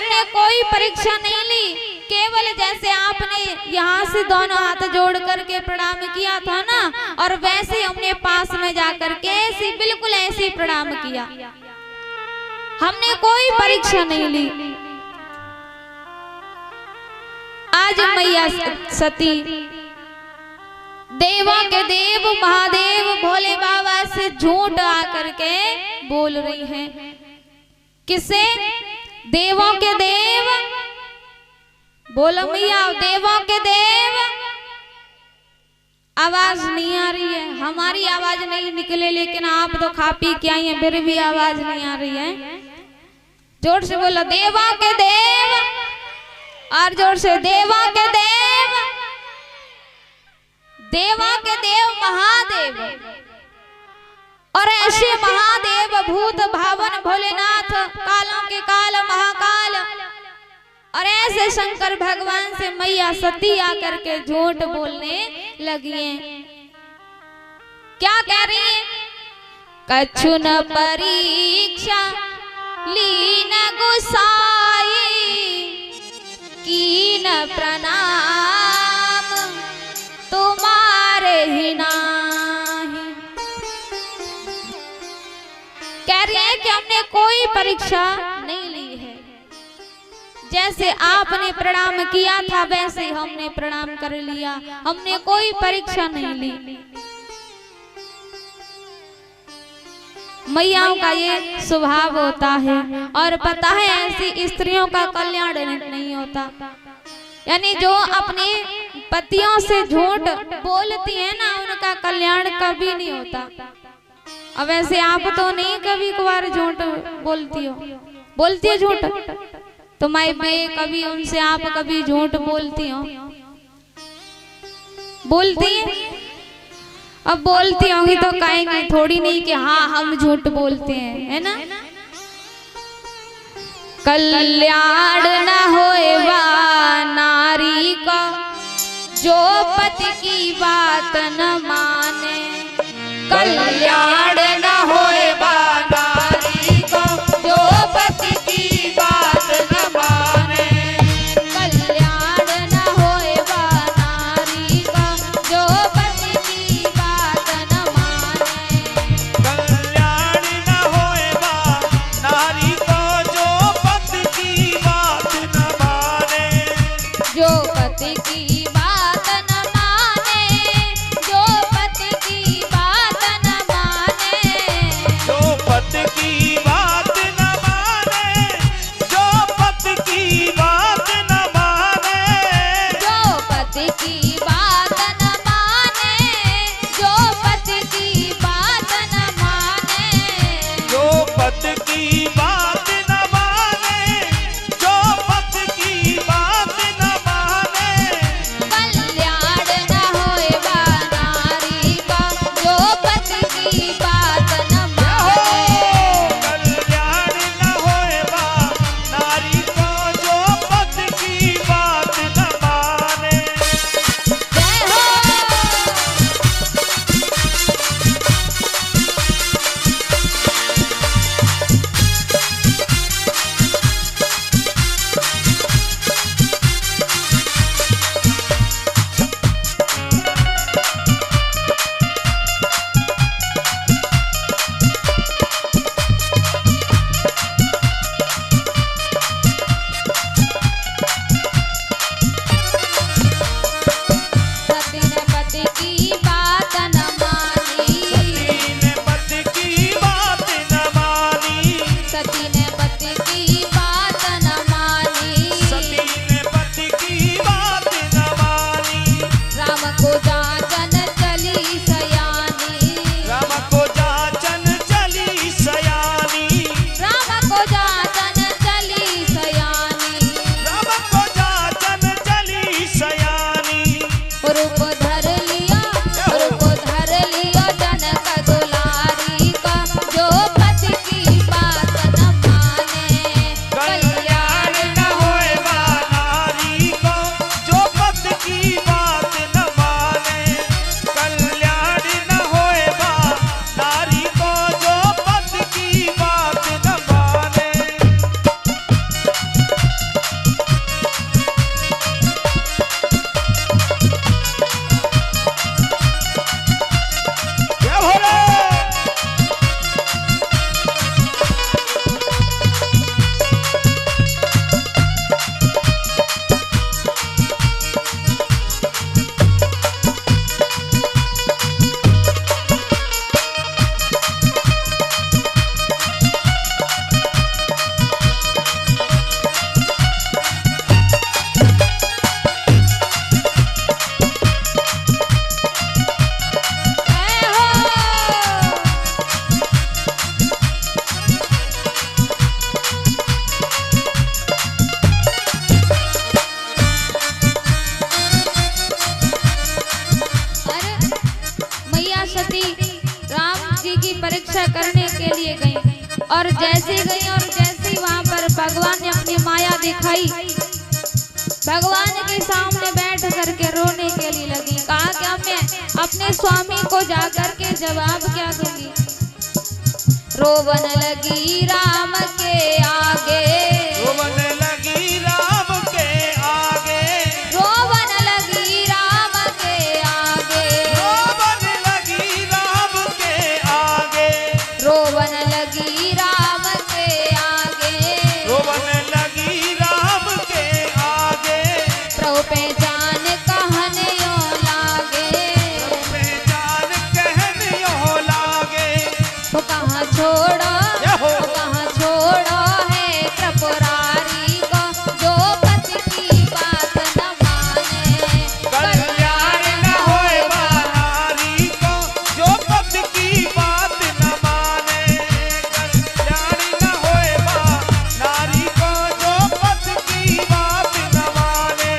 हमने कोई परीक्षा नहीं ली, केवल जैसे आपने यहाँ से दोनों हाथ जोड़ करके प्रणाम किया था ना, और वैसे हमने पास में जाकर के ऐसी बिल्कुल ऐसी प्रणाम किया। हमने कोई परीक्षा नहीं ली। आज मैया सती देवों के देव महादेव भोले बाबा से झूठ आकर के बोल रही हैं। किसे? देवों के देव, बोलो मैया देवों के देव। आवाज नहीं आ रही है, हमारी आवाज नहीं निकले, लेकिन आप तो खा पी के आई हैं फिर भी आवाज नहीं आ रही है। जोर से बोलो देवों के देव, और जोर से देवों के देव, देवों के देव महादेव। और ऐसे महादेव भूत भावन भोलेनाथ, कालों के काल महाकाल, और ऐसे शंकर भगवान से मैया सती आकर के झूठ बोलने लगी हैं। क्या कह रही है? कछु न परीक्षा लीन गुसाई, कीन प्रणाम तुम्हारे ही नाही। कह रही है कि हमने कोई परीक्षा नहीं ली है, जैसे आपने प्रणाम किया था वैसे हमने प्रणाम कर लिया, हमने कोई परीक्षा नहीं ली। मैयाओं का ये स्वभाव होता है, और पता है ऐसी स्त्रियों का कल्याण नहीं होता। यानी जो अपने पतियों से झूठ बोलती है ना, उनका कल्याण कभी नहीं होता। अब ऐसे आप तो नहीं कभी कभार झूठ बोलती हो? बोलती है झूठ तो मैं कभी उनसे आप कभी झूठ बोलती हो? बोलती है? अब बोलती होंगी तो कहेंगे थोड़ी नहीं कि हाँ हम झूठ बोलते हैं, है ना। कल्याण न होएगा नारी का जो पति की बात न माने, कल्याण न होएगा नारी को जो पति की बात न माने, कल्याण न होएगा नारी का जो पति की बात न माने, कल्याण न होएगा नारी को जो पति की बात न माने, जो पति की बात न माने, जो पति की बात न माने, तपस्या करने के लिए गई और जैसे गई और जैसे वहां पर भगवान ने अपनी माया दिखाई, भगवान के सामने बैठ करके रोने के लिए लगी। कहा क्या मैं अपने स्वामी को जाकर के जवाब क्या दूंगी। रोवन लगी राम के आगे, रोवन लगी राम के आगे, रोवन लगी राम के आगे, रोवन लगी राम के आगे, रोवन लगी राम के आगे, रोवन लगी राम के आगे। प्रभु पे जान कहनियो लागे, प्रभु पे जान कहनियो लागे। वो कहाँ छोड़ो, वो कहाँ छोड़ो है त्रिपुरारी को, जो पति की बात न माने। कल्याण न होए बा नारी को, जो पति की बात न माने। कल्याण न होए बा नारी को, जो पति की बात न माने।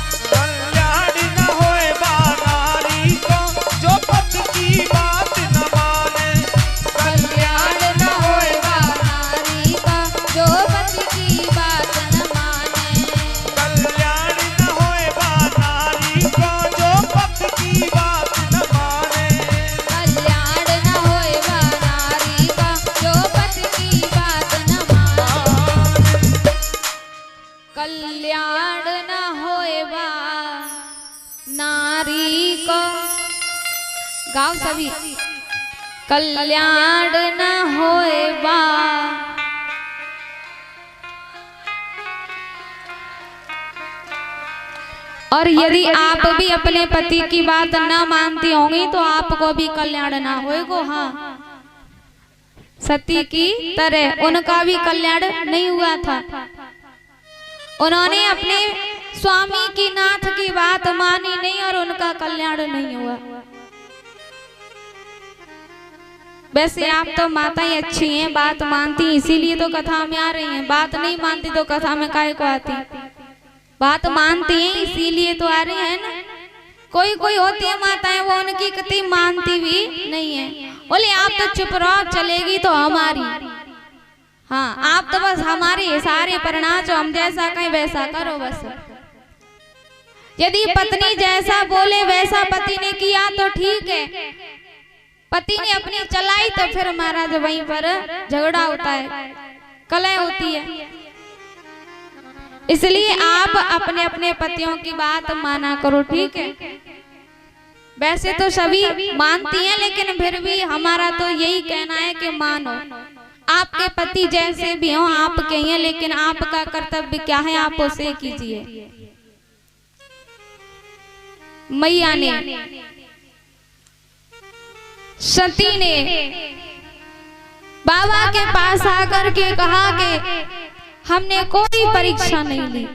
कल्याण न होए बा नारी को, जो पति की बात न माने। कल्याण न होए बा नारी का, जो पति की बात न माने। कल्याण न होए बा नारी को, जो पति की बात न माने। कल्याण न होए बा नारी का, जो पति की बात न माने। कल्याण न होए बा नारी को, गाओ सभी। कल्याण न होए बा, और यदि आप भी अपने पति की बात न मानती होंगी तो आपको भी कल्याण ना होएगा। हाँ, सती की तरह उनका भी कल्याण नहीं हुआ था। उन्होंने अपने स्वामी की नाथ की बात मानी नहीं और उनका कल्याण नहीं हुआ। वैसे आप तो माताएं अच्छी हैं, बात मानती इसीलिए तो कथा में आ रही हैं। बात नहीं मानती तो कथा में काहे को आती। बात मानती हैं इसीलिए तो आ रही है ना। कोई कोई होती है माताएं वो उनकी कति मानती भी नहीं है, बोले आप तो चुप रहो, चलेगी तो हमारी। हाँ, आप तो बस हमारे सारे परिणाम जो हम जैसा कहें वैसा करो बस। यदि पत्नी जैसा बोले वैसा पति ने किया तो ठीक है, पति ने अपनी चलाई तो फिर महाराज वहीं पर झगड़ा होता है, कलह होती है। इसलिए आप अपने अपने पतियों की बात माना करो, ठीक है। वैसे तो सभी मानती हैं लेकिन फिर भी हमारा तो यही कहना है कि मानो। आपके पति जैसे भी हो आप कहिए, लेकिन आपका कर्तव्य क्या है आप उसे कीजिए। मैया ने, सती ने बाबा के पास आकर के कहा कि हमने कोई परीक्षा नहीं ली।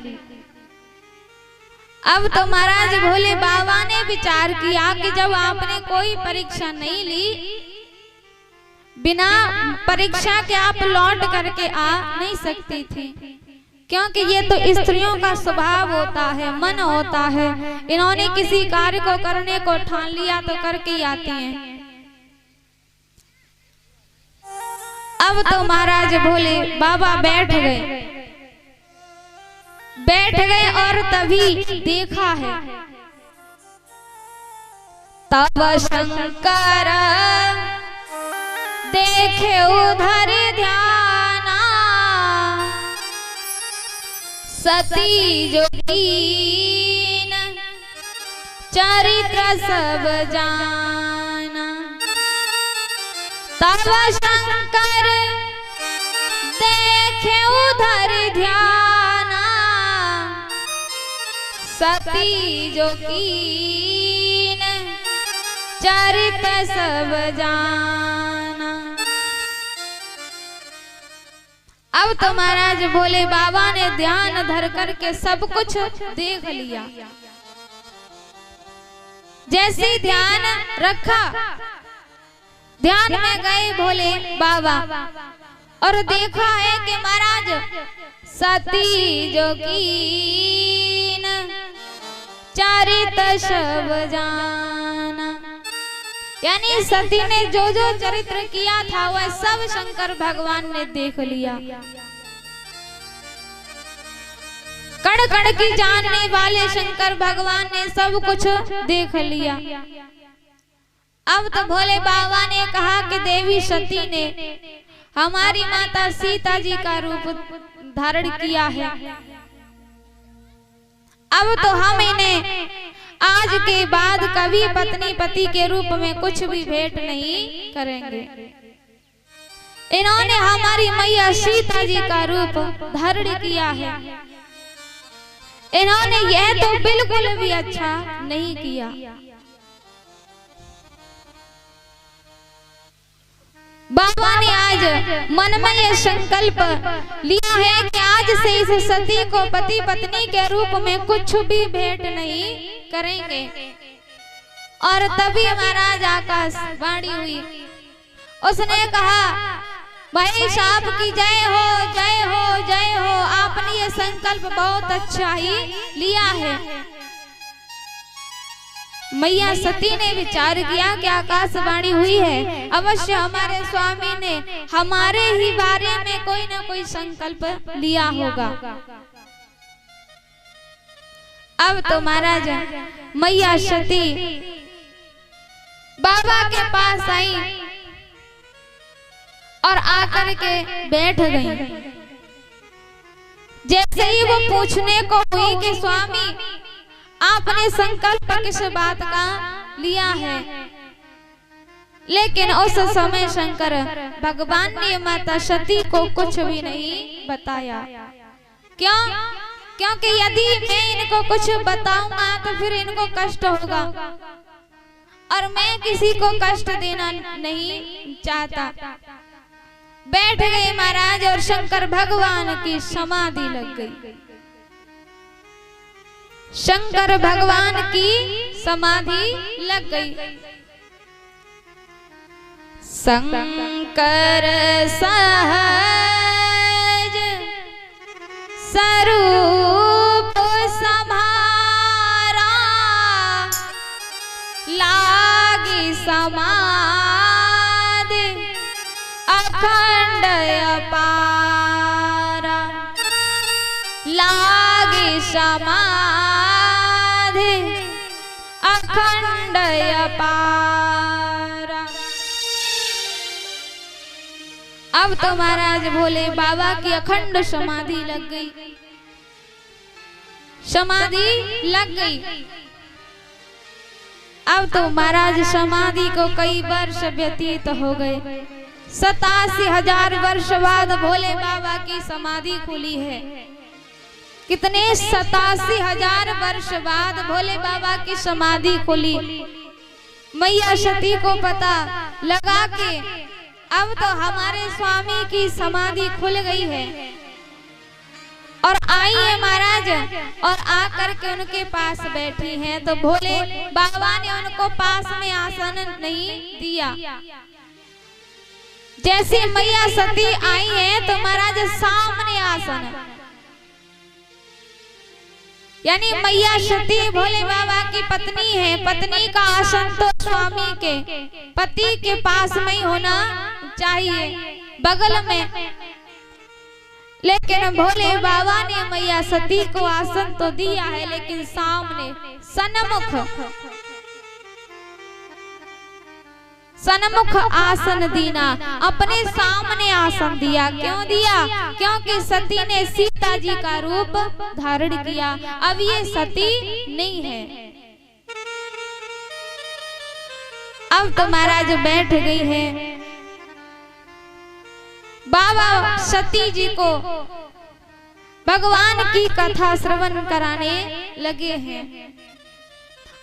अब तो महाराज भोले बाबा ने विचार किया कि जब आपने कोई परीक्षा नहीं ली, बिना परीक्षा के आप लौट करके आ नहीं सकती थी, क्योंकि ये तो स्त्रियों का स्वभाव होता है, मन होता है। इन्होंने किसी कार्य को करने को ठान लिया तो करके ही आती हैं। अब तो महाराज भोले बाबा बैठ गए और तभी देखा है, तब शंकर देखे उधर ध्याना, सती जोगीन चरित्र सब जाना। तब शंकर देखे उधर ध्याना, सती जोगीन चरित्र सब जाना। अब तो महाराज भोले बाबा ने ध्यान धर करके सब कुछ देख लिया। जैसे ध्यान रखा, ध्यान में गए भोले बाबा और देखा है कि महाराज सती जोगीन चारित शब जाना, यानी सती ने जो जो चरित्र किया था वह सब शंकर भगवान ने देख लिया। कण कण की जानने वाले शंकर भगवान ने सब कुछ देख लिया। अब तो भोले बाबा ने कहा कि देवी सती ने हमारी माता सीता जी का रूप धारण किया है। अब तो हम इन्हें आज के बाद कभी पत्नी पति के रूप में कुछ भी भेंट नहीं करेंगे। इन्होंने हमारी मैया सीता जी का रूप धारण किया है, इन्होंने यह तो बिल्कुल भी अच्छा नहीं किया। बाबा ने आज मन में यह संकल्प लिया है कि आज से इस सती को पति पत्नी के रूप में कुछ भी भेंट नहीं करेंगे। और तभी महाराज आकाश वाणी हुई, उसने कहा भाई साहब की जय हो जय हो जय हो, आपने ये संकल्प बहुत अच्छा ही लिया है। मैया सती ने विचार किया कि आकाशवाणी हुई है, अवश्य हमारे स्वामी ने हमारे ही बारे में कोई ना कोई संकल्प लिया होगा। अब तो महाराज मैया सती बाबा के पास आई और आकर के बैठ गई। जैसे ही वो पूछने को हुई कि स्वामी आपने संकल्प किस बात का लिया है, लेकिन उस समय शंकर भगवान ने माता सती को कुछ भी नहीं बताया। क्यों? क्योंकि यदि मैं इनको कुछ बताऊंगा तो फिर इनको कष्ट होगा और मैं किसी को कष्ट देना नहीं चाहता। बैठ गए महाराज और शंकर भगवान की समाधि लग गई। शंकर भगवान की समाधि लग गई। शंकर सहज स्वरूप समारा, लागी समाधि अखंड अपारा, लागी समाधि अखंड अपारा। अब तो महाराज भोले बाबा की अखंड समाधि लग गई। समाधि लग गई। अब तो महाराज समाधि को कई वर्ष व्यतीत हो गए। 87,000 वर्ष बाद भोले बाबा की समाधि खुली है। कितने 87,000 वर्ष बाद भोले बाबा की समाधि खुली। मैया सती को पता लगा कि अब तो हमारे स्वामी की समाधि खुल गई है और आई है महाराज और आकर के उनके पास बैठी हैं। तो भोले बाबा ने उनको पास में आसन नहीं दिया। जैसे मैया सती आई है तो महाराज सामने आसन, यानी मैया सती भोले बाबा की पत्नी है। पत्नी का आसन तो स्वामी के पति के पास में ही होना चाहिए, बगल में। लेकिन भोले बाबा ने मैया सती को आसन तो दिया है, लेकिन सामने सन्मुख आसन दीना, अपने सामने आसन दिया। क्यों दिया? क्योंकि सती ने सीता जी का रूप धारण किया, अब ये सती नहीं है। अब तो महाराज बैठ गई है। बाबा सती जी को भगवान की कथा श्रवण कराने लगे हैं।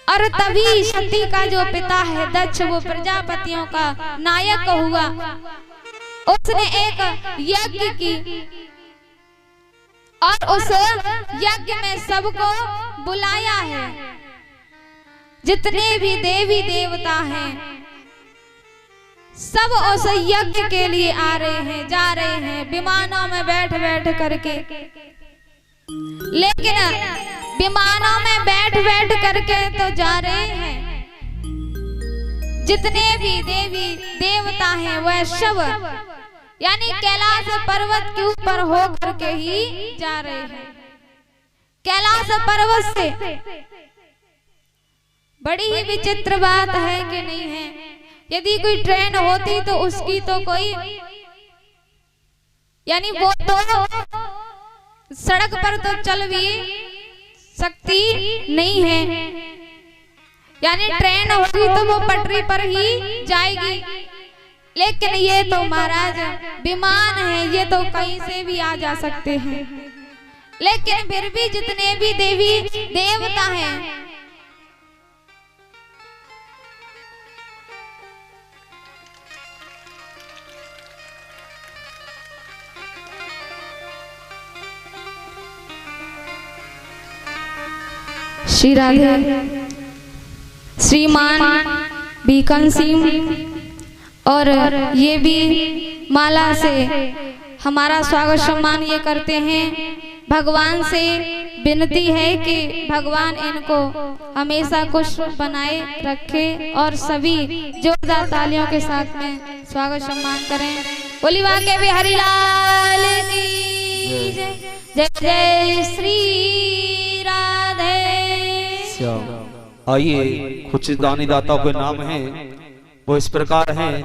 और तभी सती का जो पिता है दक्ष, वो प्रजापतियों का नायक हुआ। उसने एक यज्ञ की और उस यज्ञ में सबको बुलाया है। जितने भी देवी देवता हैं सब उस यज्ञ के लिए आ रहे हैं, जा रहे हैं विमानों में बैठ बैठ करके। लेकिन विमानों में बैठ बैठ करके तो जा रहे हैं, जितने भी देवी देवता हैं वह सब यानी कैलाश पर्वत के ऊपर हो करके ही जा रहे हैं। कैलाश पर्वत से बड़ी ही विचित्र बात है कि नहीं है। यदि कोई ट्रेन होती तो उसकी तो कोई यानी वो तो सड़क पर तो चल भी सकती नहीं है, यानी ट्रेन होगी तो वो पटरी पर ही जाएगी। लेकिन ये तो महाराज विमान है, ये तो कहीं से भी आ जा सकते हैं। लेकिन फिर भी जितने भी देवी देवता हैं श्री राधे श्रीमान बीकान सिंह और ये भी माला से हमारा स्वागत सम्मान ये करते हैं। भगवान से विनती है कि भगवान इनको हमेशा खुश बनाए रखे और सभी जोरदार तालियों के साथ में स्वागत सम्मान करें। बोली वाके भी हरिलाल की जय, जय जय श्री राधे। आइए कुछ दानी दाताओं के नाम हैं वो इस प्रकार हैं।